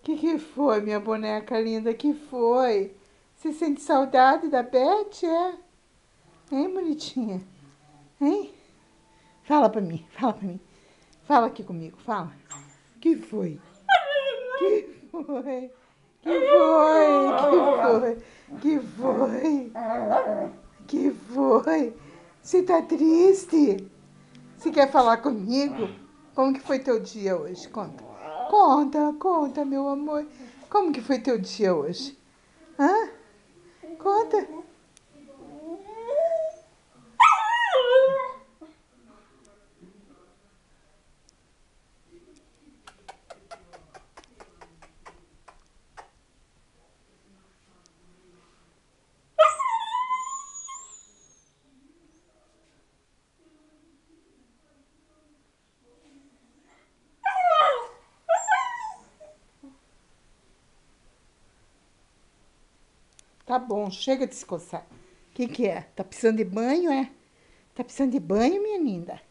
Que foi, minha boneca linda? Que foi? Você sente saudade da Beth, é? Hein, bonitinha? Hein? Fala pra mim, fala pra mim. Fala aqui comigo, fala. Que foi? Que foi? Que foi? Que foi? Que foi? Que foi? Você tá triste? Você quer falar comigo? Como que foi teu dia hoje? Conta. Conta, meu amor. Como que foi teu dia hoje? Hã? Conta. Tá bom, chega de se coçar. O que é? Tá precisando de banho, é? Tá precisando de banho, minha linda?